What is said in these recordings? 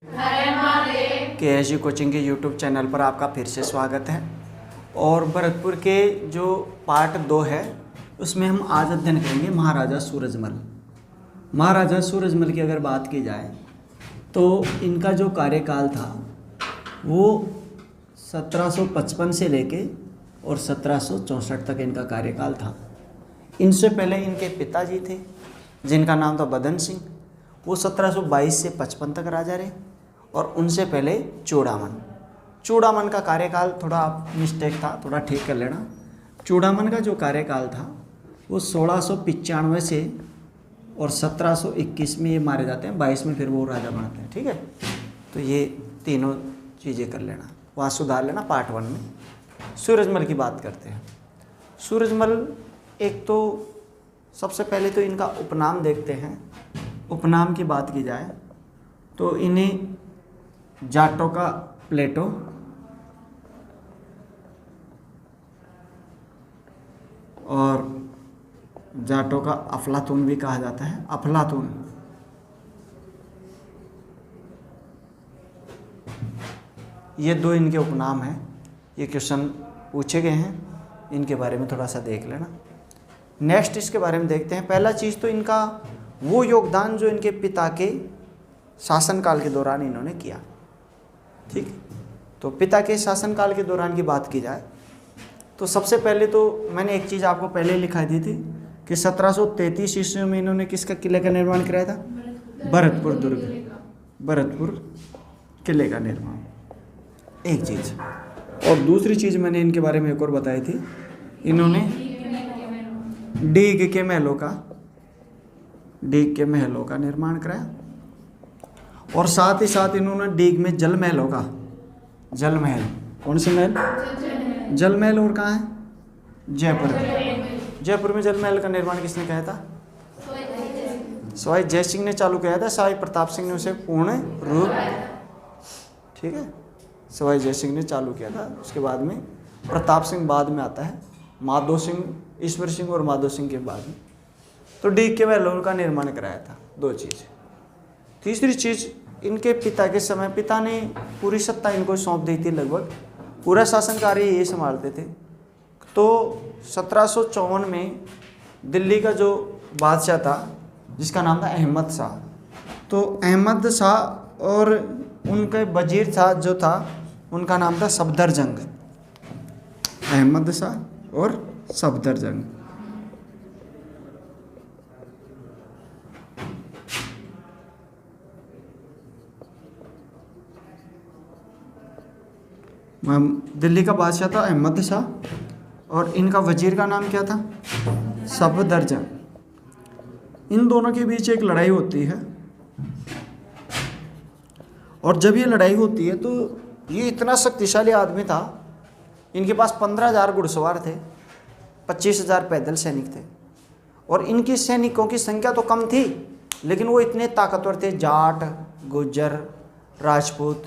KSG coaching के YouTube channel पर आपका फिर से स्वागत है। और भरतपुर के जो पार्ट 2 है उसमें हम आज अध्ययन करेंगे महाराजा सूरजमल। महाराजा सूरजमल की अगर बात की जाए तो इनका जो कार्यकाल था वो 1755 से लेके और 1764 तक इनका कार्यकाल था। इनसे पहले इनके पिताजी थे जिनका नाम था बदन सिंह, वो 1722 से 55 तक राजा रहे। और उनसे पहले चूड़ामन का कार्यकाल थोड़ा मिस्टेक था, थोड़ा ठीक कर लेना। चूड़ामन का जो कार्यकाल था वो 1695 से और 1721 में ये मारे जाते हैं, 22 में फिर वो राजा बनते हैं। ठीक है, तो ये तीनों चीज़ें कर लेना, वहाँ सुधार लेना। पार्ट 1 में सूरजमल की बात करते हैं। सूरजमल एक तो सबसे पहले तो इनका उपनाम देखते हैं। उपनाम की बात की जाए तो इन्हें जाटों का प्लेटो और जाटों का अफलातून भी कहा जाता है। अफलातून ये दो इनके उपनाम हैं। ये क्वेश्चन पूछे गए हैं, इनके बारे में थोड़ा सा देख लेना। नेक्स्ट इसके बारे में देखते हैं। पहला चीज़ तो इनका वो योगदान जो इनके पिता के शासनकाल के दौरान इन्होंने किया। ठीक, तो पिता के शासनकाल के दौरान की बात की जाए तो सबसे पहले तो मैंने एक चीज़ आपको पहले लिखा दी थी कि 1733 ईस्वी में इन्होंने किसका किले का निर्माण कराया था? भरतपुर दुर्ग, भरतपुर किले का निर्माण, एक चीज़। और दूसरी चीज़ मैंने इनके बारे में एक और बताई थी, इन्होंने डीग के महलों का निर्माण कराया। और साथ ही साथ इन्होंने डीग में जल महल, कौन से महल? जल महल। और कहाँ है? जयपुर में जल महल का निर्माण किसने किया था? सवाई जय सिंह ने चालू किया था। सवाई प्रताप सिंह ने उसे पूर्ण रूप, ठीक है, सवाई जय सिंह ने चालू किया था। उसके बाद में प्रताप सिंह बाद में आता है, माधो सिंह, ईश्वर सिंह और माधो सिंह के बाद में। तो डीग के महलों का निर्माण कराया था। दो चीज़। तीसरी चीज़, इनके पिता के समय पिता ने पूरी सत्ता इनको सौंप दी थी, लगभग पूरा शासन कार्य ये संभालते थे। तो 1754 में दिल्ली का जो बादशाह था जिसका नाम था अहमद शाह, तो अहमद शाह और उनके वजीर था जो था उनका नाम था सफदरजंग। अहमद शाह और सफदरजंग। दिल्ली का बादशाह था अहमद शाह और इनका वजीर का नाम क्या था? सफदरजंग। इन दोनों के बीच एक लड़ाई होती है और जब ये लड़ाई होती है तो ये इतना शक्तिशाली आदमी था। इनके पास 15,000 घुड़सवार थे, 25,000 पैदल सैनिक थे। और इनके सैनिकों की संख्या तो कम थी लेकिन वो इतने ताकतवर थे, जाट, गुज्जर, राजपूत,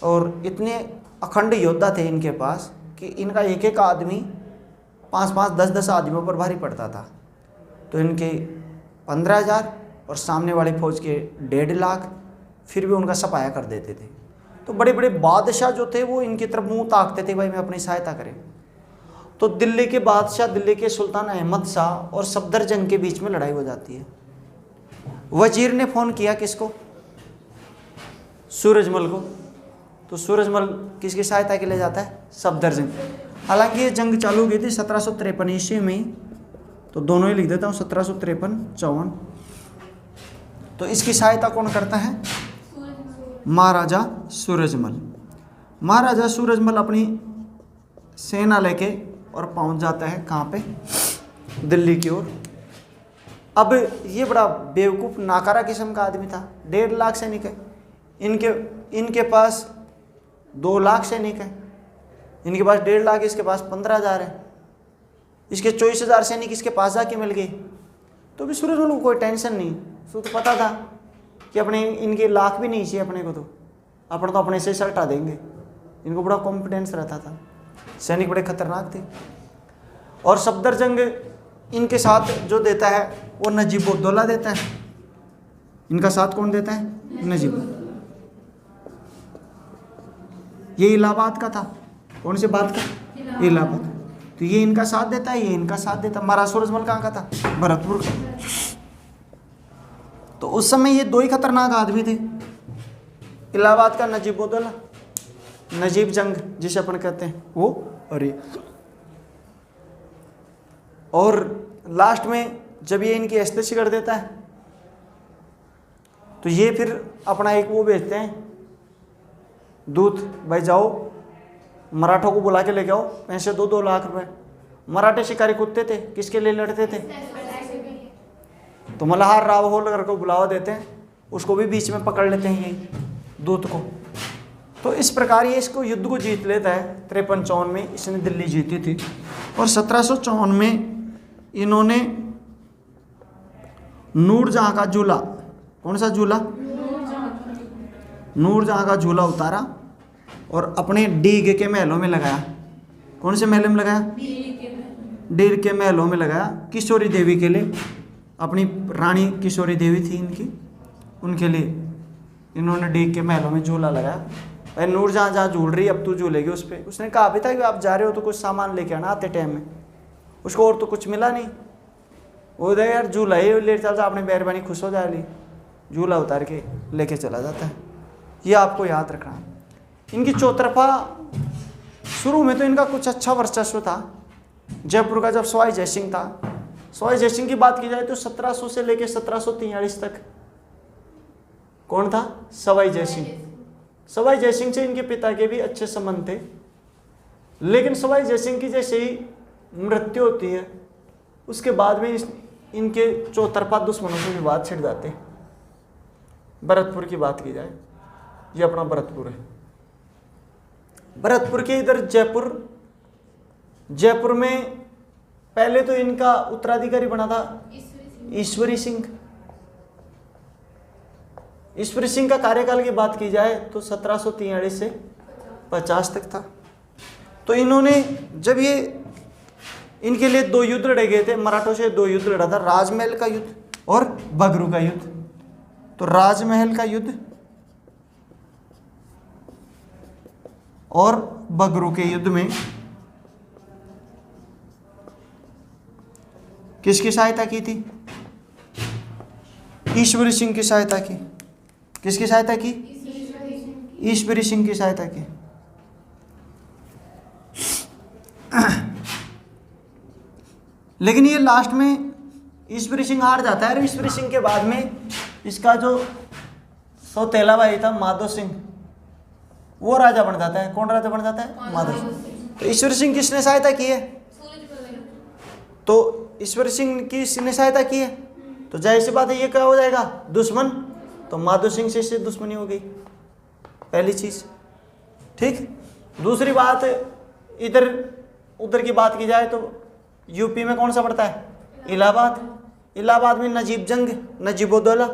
और इतने अखंड योद्धा थे इनके पास कि इनका एक एक आदमी 5-5, 10-10 आदमियों पर भारी पड़ता था। तो इनके 15,000 और सामने वाली फौज के 1.5 लाख फिर भी उनका सफाया कर देते थे। तो बड़े बड़े बादशाह जो थे वो इनकी तरफ मुंह ताकते थे, भाई मैं अपनी सहायता करें। तो दिल्ली के बादशाह, दिल्ली के सुल्तान अहमद शाह और सफदरजंग के बीच में लड़ाई हो जाती है। वजीर ने फ़ोन किया किसको? सूरजमल को। तो सूरजमल किसकी सहायता के लिए जाता है? सफदरजंग। हालांकि ये जंग चालू हो गई थी 1753 ईस्वी में, तो दोनों ही लिख देता हूँ, 1753-54। तो इसकी सहायता कौन करता है? महाराजा सूरजमल। महाराजा सूरजमल अपनी सेना लेके और पहुंच जाता है कहाँ पे? दिल्ली की ओर। अब ये बड़ा बेवकूफ़ नाकारा किस्म का आदमी था। 1.5 लाख सैनिक है, इनके पास 2 लाख सैनिक है। इनके पास 1.5 लाख, इसके पास 15,000 है। इसके 24,000 सैनिक इसके पास जाके मिल गए। तो भी सूरजमल को कोई टेंशन नहीं, उसको तो पता था कि अपने इनके लाख भी नहीं चाहिए अपने को, तो अपन तो अपने से हटा देंगे। इनको बड़ा कॉन्फिडेंस रहता था, सैनिक बड़े खतरनाक थे। और सफदरजंग इनके साथ जो देता है वो नजीब-उद-दौला देता है। इनका साथ कौन देता है? नजीब। ये इलाहाबाद का था। कौन से बात का? इलाहाबाद। तो ये इनका साथ देता है, ये इनका साथ देता है। महाराजा सूरजमल कहाँ का था? भरतपुर का। तो उस समय ये दो ही खतरनाक आदमी थे, इलाहाबाद का नजीबुद्दौला, नजीब जंग जिसे अपन कहते हैं वो, और लास्ट में जब ये इनकी एस्तेसी कर देता है तो ये फिर अपना एक वो भेजते हैं दूत, भाई जाओ मराठों को बुला के लेके आओ, पैसे 2 लाख रुपए। मराठे शिकारी कुत्ते थे, किसके लिए लड़ते थे? तो मल्हार राव होलकर को बुलावा देते हैं, उसको भी बीच में पकड़ लेते हैं यही दूत को। तो इस प्रकार ये इसको युद्ध को जीत लेता है। 53-54 में इसने दिल्ली जीती थी और 1754 में इन्होंने नूरजहां का झूला, कौन सा झूला? नूरजहां का झूला उतारा और अपने डीग के महलों में लगाया। कौन से महल में लगाया? डीग के महलों में लगाया। किशोरी देवी के लिए, अपनी रानी किशोरी देवी थी इनकी, उनके लिए इन्होंने डीग के महलों में झूला लगाया। भाई नूरजहां जहाँ झूल रही अब तू झूलेगी उस पर। उसने कहा भी था कि आप जा रहे हो तो कुछ सामान लेके आना आते टाइम में। उसको और तो कुछ मिला नहीं, वो दे यार झूला ही ले चलता, अपनी मेहरबानी खुश हो जाए, झूला उतार के लेके चला जाता है। ये आपको याद रखना। इनकी चौतरफा शुरू में तो इनका कुछ अच्छा वर्चस्व था। जयपुर का जब सवाई जयसिंह था, सवाई जयसिंह की बात की जाए तो 1700 से लेकर 1743 तक कौन था? सवाई जयसिंह। सवाई जयसिंह से इनके पिता के भी अच्छे संबंध थे, लेकिन सवाई जयसिंह की जैसे ही मृत्यु होती है उसके बाद में इनके चौतरफा दुश्मनों से विवाद छिड़ जाते हैं। भरतपुर की बात की जाए, ये अपना भरतपुर है। भरतपुर के इधर जयपुर में पहले तो इनका उत्तराधिकारी बना था ईश्वरी सिंह। ईश्वरी सिंह का कार्यकाल की बात की जाए तो 1743 से 50 तक था। तो इन्होंने जब ये इनके लिए 2 युद्ध लड़े गए थे, मराठों से 2 युद्ध लड़ा था, राजमहल का युद्ध और बगरू का युद्ध। तो राजमहल का युद्ध और बगरू के युद्ध में किसकी सहायता की थी? ईश्वरी सिंह की सहायता की। किसकी सहायता की? ईश्वरी सिंह की सहायता की। लेकिन ये लास्ट में ईश्वरी सिंह हार जाता है और ईश्वरी सिंह के बाद में इसका जो सौतेला भाई था माधो सिंह, वो राजा बन जाता है। कौन राजा बन जाता है? माधो सिंह। तो ईश्वरी सिंह किसने सहायता की है? तो ईश्वरी सिंह की किसने सहायता की है? तो जाहिर सी बात है ये क्या हो जाएगा? दुश्मन। तो माधो सिंह से इससे दुश्मनी हो गई, पहली चीज। ठीक। दूसरी बात, इधर उधर की बात की जाए तो यूपी में कौन सा पड़ता है? इलाहाबाद। इलाहाबाद में नजीब जंग, नजीबुद्दौला,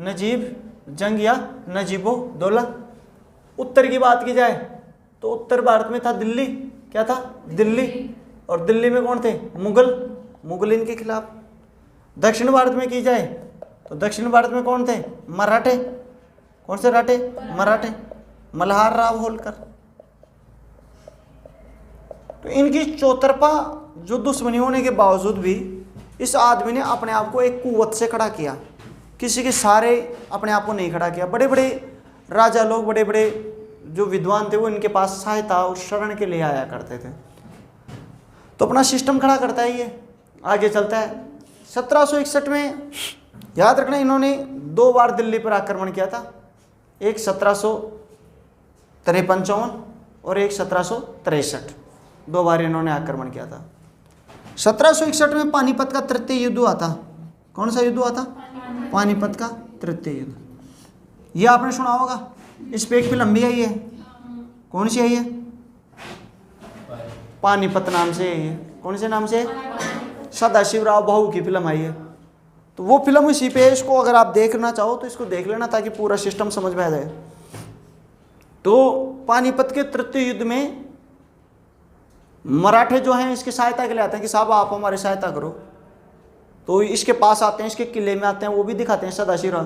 नजीब जंग या नजीबुद्दौला। उत्तर की बात की जाए तो उत्तर भारत में था दिल्ली। क्या था? दिल्ली। और दिल्ली में कौन थे? मुगल इनके खिलाफ। दक्षिण भारत में की जाए तो दक्षिण भारत में कौन थे? मराठे। कौन से राठे? मराठे, मल्हार राव होलकर। तो इनकी चौतरफा जो दुश्मनी होने के बावजूद भी इस आदमी ने अपने आप को एक कुव्वत से खड़ा किया। किसी के सारे अपने आप को नहीं खड़ा किया। बड़े बड़े राजा लोग, बड़े बड़े जो विद्वान थे, वो इनके पास सहायता और शरण के लिए आया करते थे। तो अपना सिस्टम खड़ा करता है, ये आगे चलता है। 1761 में याद रखना, इन्होंने 2 बार दिल्ली पर आक्रमण किया था। एक 1753-54 और एक 1763। 2 बार इन्होंने आक्रमण किया था। 1761 में पानीपत का तृतीय युद्ध हुआ था। कौन सा युद्ध हुआ था? पानीपत का तृतीय युद्ध। ये आपने सुना होगा। इस पे एक फिल्म भी आई है। कौन सी आई है? पानीपत नाम से आई है। कौन से नाम से? सदाशिवराव भाऊ की फिल्म आई है। तो वो फिल्म इसी पे है। इसको अगर आप देखना चाहो तो इसको देख लेना, ताकि पूरा सिस्टम समझ में आ जाए। तो पानीपत के तृतीय युद्ध में मराठे जो हैं इसकी सहायता के लिए आते हैं कि साहब आप हमारी सहायता करो। तो इसके पास आते हैं, इसके किले में आते हैं, वो भी दिखाते हैं सदाशिवराव।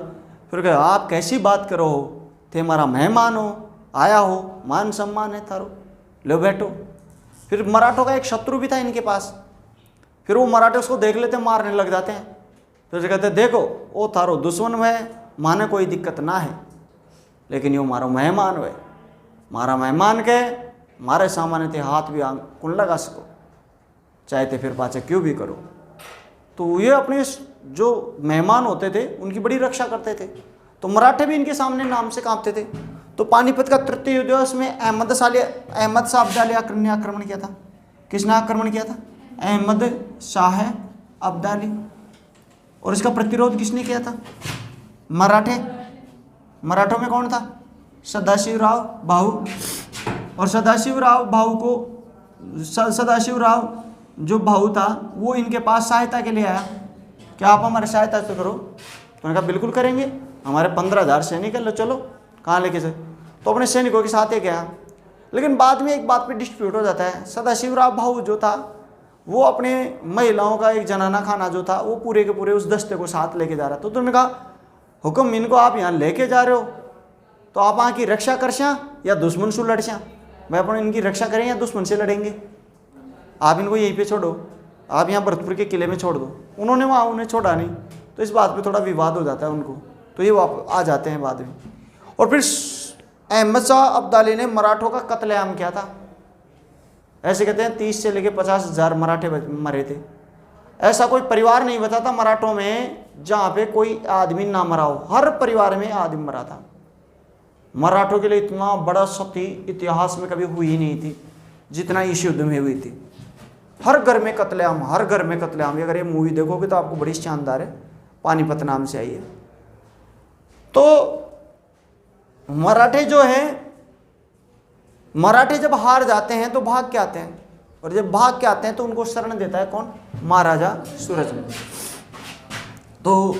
फिर कहे आप कैसी बात करो, थे हमारा मेहमान हो, आया हो, मान सम्मान है थारो, लो बैठो। फिर मराठों का एक शत्रु भी था इनके पास, फिर वो मराठे उसको देख लेते, मारने लग जाते हैं। फिर कहते देखो वो थारो दुश्मन है, माने कोई दिक्कत ना है, लेकिन यो मारो मेहमान है, मारा मेहमान के मारे सामान्य थे हाथ भी कुन लगा सको, चाहे थे फिर पाचे क्यों भी करो। तो ये अपने जो मेहमान होते थे उनकी बड़ी रक्षा करते थे। तो मराठे भी इनके सामने नाम से कांपते थे। तो पानीपत का तृतीय युद्ध उसमें अहमद शाह अब्दाली ने आक्रमण किया था। किसने आक्रमण किया था? अहमद शाह अब्दाली। और इसका प्रतिरोध किसने किया था? मराठे। मराठों में कौन था? सदाशिवराव भाऊ। और सदाशिवराव जो भाऊ था वो इनके पास सहायता के लिए आया, क्या आप हमारी सहायता तो करो। तो उन्होंने कहा बिल्कुल करेंगे, हमारे 15,000 सैनिक है, लो चलो। कहाँ लेके से? तो अपने सैनिकों के साथ ही गया। लेकिन बाद में एक बात पे डिस्प्यूट हो जाता है। सदाशिवराव भाऊ जो था वो अपने महिलाओं का एक जनाना खाना जो था वो पूरे के पूरे उस दस्ते को साथ लेके जा रहा था। तो उन्होंने कहा हुक्म, इनको आप यहाँ लेके जा रहे हो तो आप वहाँ की रक्षा कर श्या या दुश्मन से लड़ श्या? मैं अपन इनकी रक्षा करें या दुश्मन से लड़ेंगे? आप इनको यहीं पे छोड़ो, आप यहाँ भरतपुर के किले में छोड़ दो। उन्होंने वहाँ उन्हें छोड़ा नहीं, तो इस बात पे थोड़ा विवाद हो जाता है उनको, तो ये वापस आ जाते हैं बाद में। और फिर अहमद शाह अब्दाली ने मराठों का कत्लेआम किया था। ऐसे कहते हैं 30 से लेकर 50,000 मराठे मरे थे। ऐसा कोई परिवार नहीं बचा था मराठों में जहाँ पे कोई आदमी ना मरा हो, हर परिवार में आदमी मरा था। मराठों के लिए इतना बड़ा क्षति इतिहास में कभी हुई नहीं थी जितना इस युद्ध में हुई थी। हर घर में कत्लेआम, हर घर में कत्लेआम। अगर ये मूवी देखोगे तो आपको बड़ी शानदार है, पानीपत नाम से आई है। तो मराठे जो है, मराठे जब हार जाते हैं तो भाग के आते हैं, और जब भाग के आते हैं तो उनको शरण देता है कौन? महाराजा सूरजमल। तो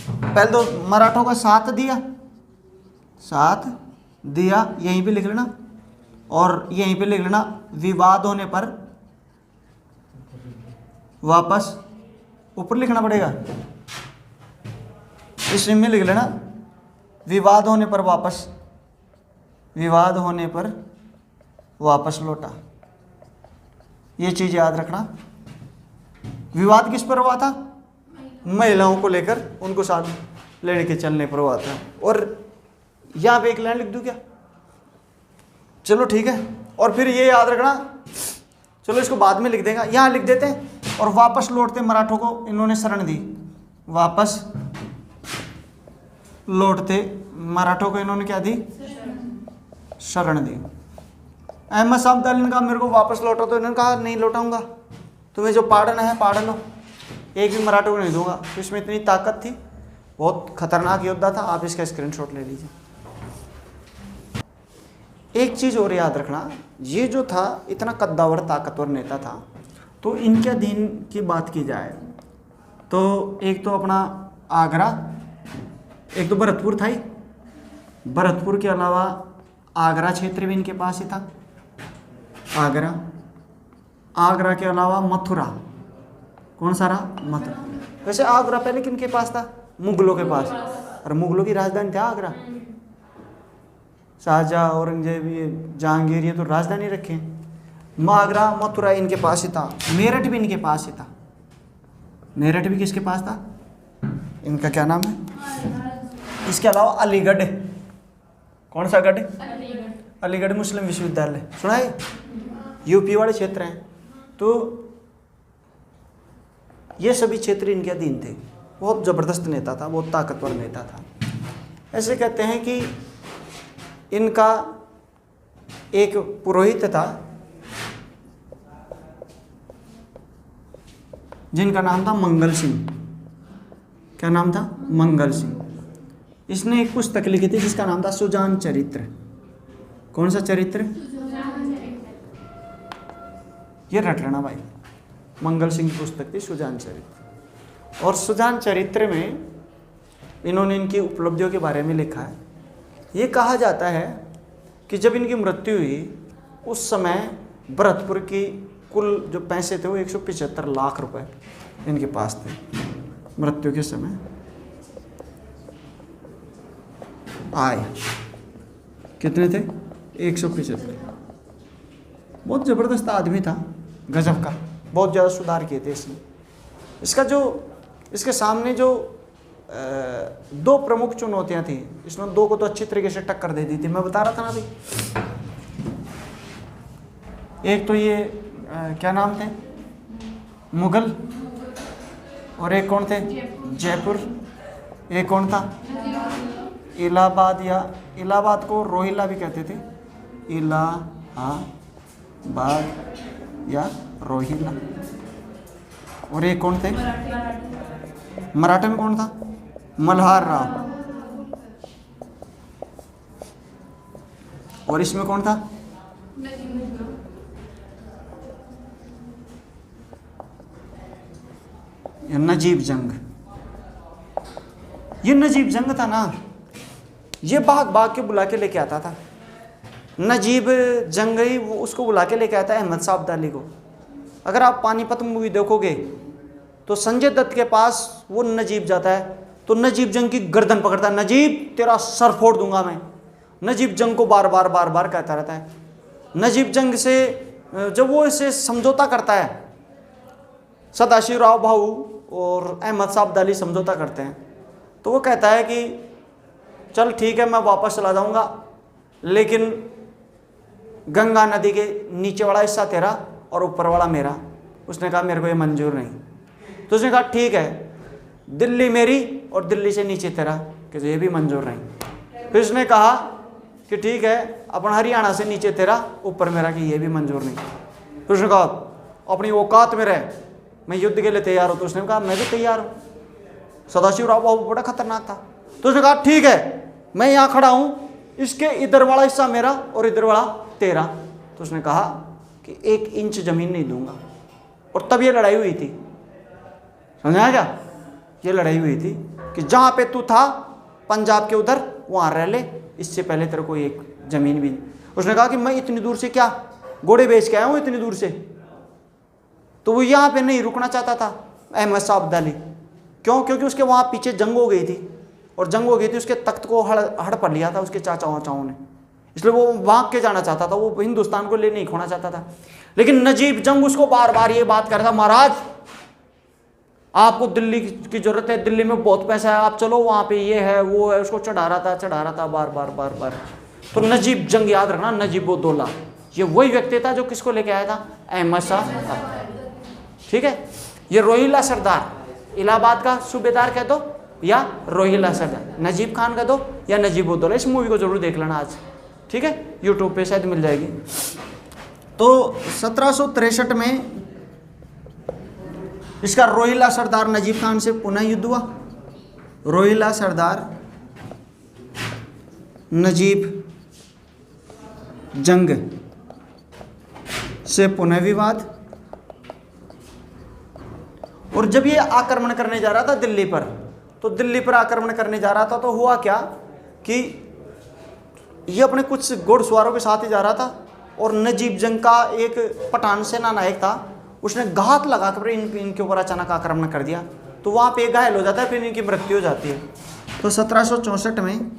पहले तो मराठों का साथ दिया, यहीं पे लिख लेना, और यहीं पे लिख लेना विवाद होने पर वापस, ऊपर लिखना पड़ेगा, इसमें लिख लेना विवाद होने पर वापस लौटा। ये चीज याद रखना। विवाद किस पर हुआ था? महिलाओं को लेकर उनको साथ लेने के चलने पर हुआ था। और यहाँ पे एक लाइन लिख दूं क्या? चलो ठीक है। और फिर ये याद रखना, चलो इसको बाद में लिख देगा, यहाँ लिख देते हैं। और वापस लौटते मराठों को इन्होंने शरण दी, वापस लौटते मराठों को इन्होंने क्या दी? शरण दी। अहमद शाह अब्दाली ने कहा मेरे को वापस लौटो, तो इन्होंने कहा नहीं लौटाऊंगा, तुम्हें जो पाड़न है पाड़ लो, एक भी मराठों को नहीं दूंगा। तो इसमें इतनी ताकत थी, बहुत खतरनाक योद्धा था। आप इसका स्क्रीनशॉट ले लीजिए। एक चीज़ और याद रखना, ये जो था इतना कद्दावर ताकतवर नेता था, तो इनके अधीन की बात की जाए तो एक तो अपना आगरा, एक तो भरतपुर था ही, भरतपुर के अलावा आगरा क्षेत्र भी इनके पास ही था। आगरा के अलावा मथुरा, कौन सा रहा? मथुरा। वैसे आगरा पहले किनके पास था? मुगलों के पास। और मुगलों की राजधानी था आगरा। शाहजहाँ, औरंगजेब, ये जहांगीर, ये तो राजधानी रखे। आगरा मथुरा इनके पास ही था। मेरठ भी इनके पास ही था। मेरठ भी किसके पास था? इनका क्या नाम है? इसके अलावा अलीगढ़, कौन सा गढ़? अलीगढ़ मुस्लिम विश्वविद्यालय, सुना है? यूपी वाले क्षेत्र हैं। तो ये सभी क्षेत्र इनके अधीन थे। बहुत ज़बरदस्त नेता था, बहुत ताकतवर नेता था। ऐसे कहते हैं कि इनका एक पुरोहित था जिनका नाम था मंगल सिंह। क्या नाम था? मंगल सिंह। इसने एक पुस्तक लिखी थी जिसका नाम था सुजान चरित्र। कौन सा चरित्र? ये रट लेना भाई, मंगल सिंह की पुस्तक थी सुजान चरित्र। और सुजान चरित्र में इन्होंने इनकी उपलब्धियों के बारे में लिखा है। ये कहा जाता है कि जब इनकी मृत्यु हुई उस समय भरतपुर की कुल जो पैसे थे वो 175 लाख रुपए इनके पास थे मृत्यु के समय आए। कितने थे? 175। बहुत ज़बरदस्त आदमी था, गजब का, बहुत ज़्यादा सुधार किए थे इसने। इसका जो इसके सामने जो दो प्रमुख चुनौतियां थी, इसने दो को तो अच्छी तरीके से टक्कर दे दी थी, मैं बता रहा था ना अभी। एक तो ये क्या नाम थे, मुगल, और एक कौन थे? जयपुर। एक कौन था? इलाहाबाद, या इलाहाबाद को रोहिला भी कहते थे, इलाहाबाद या रोहिला। और एक कौन थे? मराठे में कौन था? मल्हार राव। और इसमें कौन था? नजीब जंग। ये नजीब जंग था ना, ये भाग भाग के बुला के लेके आता था। नजीब जंग ही वो उसको बुला के लेके आता है अहमद शाह अब्दाली को। अगर आप पानीपत मूवी देखोगे तो संजय दत्त के पास वो नजीब जाता है, तो नजीब जंग की गर्दन पकड़ता है, नजीब तेरा सर फोड़ दूंगा मैं। नजीब जंग को बार बार बार बार कहता रहता है। नजीब जंग से जब वो इसे समझौता करता है, सदाशिव राव भाऊ और अहमद शाह अब्दाली समझौता करते हैं, तो वो कहता है कि चल ठीक है, मैं वापस चला जाऊंगा, लेकिन गंगा नदी के नीचे वाला हिस्सा तेरा और ऊपर वाला मेरा। उसने कहा मेरे को ये मंजूर नहीं। तो उसने कहा ठीक है, दिल्ली मेरी और दिल्ली से नीचे तेरा, कि ये भी मंजूर नहीं। फिर उसने कहा कि ठीक है, अपन हरियाणा से नीचे तेरा ऊपर मेरा, कि ये भी मंजूर नहीं। फिर उसने कहा अपनी औकात में रह, मैं युद्ध के लिए तैयार हूँ। तो उसने कहा मैं भी तैयार हूँ। सदाशिव राव बाबू बड़ा खतरनाक था। तो उसने कहा ठीक है, मैं यहाँ खड़ा हूँ, इसके इधर वाला हिस्सा मेरा और इधर वाला तेरा। तो उसने कहा कि 1 इंच जमीन नहीं दूंगा। और तब ये लड़ाई हुई थी, समझा क्या? ये लड़ाई हुई थी कि जहाँ पे तू था पंजाब के उधर, वहाँ रह ले, इससे पहले तेरे को एक जमीन भी नहीं। उसने कहा कि मैं इतनी दूर से क्या घोड़े बेच के आया हूँ इतनी दूर से। तो वो यहाँ पे नहीं रुकना चाहता था अहमद शाह अब्दाली। क्यों? क्योंकि उसके वहाँ पीछे जंग हो गई थी, और जंग हो गई थी, उसके तख्त को हड़प लिया था उसके चाचा वाचाओं ने, इसलिए वो भाग के जाना चाहता था, वो हिंदुस्तान को ले नहीं खोना चाहता था। लेकिन नजीब जंग उसको बार बार ये बात कर रहा था, महाराज आपको दिल्ली की जरूरत है, दिल्ली में बहुत पैसा है, आप चलो वहाँ पे, ये है वो है, उसको चढ़ा रहा था बार बार बार बार। तो नजीब जंग, याद रखना, नजीबुद्दौला, ये वही व्यक्ति था जो किसको लेके आया था? अहमद शाह। ठीक है, ये रोहिला सरदार, इलाहाबाद का सूबेदार कह दो या रोहिला सरदार, नजीब खान कह दो या नजीबुद्दौला। इस मूवी को जरूर देख लेना आज, ठीक है, यूट्यूब पे शायद मिल जाएगी। तो 1763 में इसका रोहिला सरदार नजीब खान से पुनः युद्ध हुआ। रोहिला सरदार नजीब जंग से पुनः विवाद। और जब ये आक्रमण करने जा रहा था दिल्ली पर, तो दिल्ली पर आक्रमण करने जा रहा था, तो हुआ क्या कि ये अपने कुछ घुड़सवारों के साथ ही जा रहा था, और नजीब जंग का एक पठान सेना नायक था, उसने घात लगाकर इनके ऊपर अचानक आक्रमण कर दिया। तो वहाँ पे घायल हो जाता है, फिर इनकी मृत्यु हो जाती है। तो 1764 में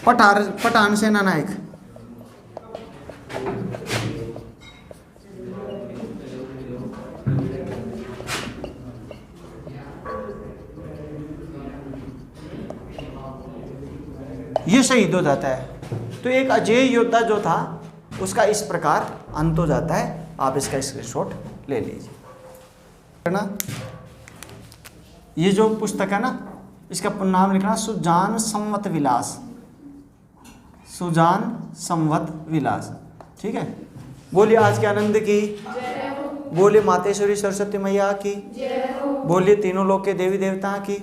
पठान सेना नायक ये शहीद हो जाता है। तो एक अजय योद्धा जो था उसका इस प्रकार अंत हो जाता है। आप इसका स्क्रीनशॉट ले लीजिए, है ना। ये जो पुस्तक है ना, इसका नाम लिखना सुजान संवत विलास, सुजान संवत विलास, ठीक है। बोलिए आज के आनंद की, बोलिए मातेश्वरी सरस्वती मैया की, बोलिए तीनों लोक के देवी देवता की।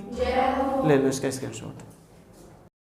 ले लो इसका स्क्रीनशॉट।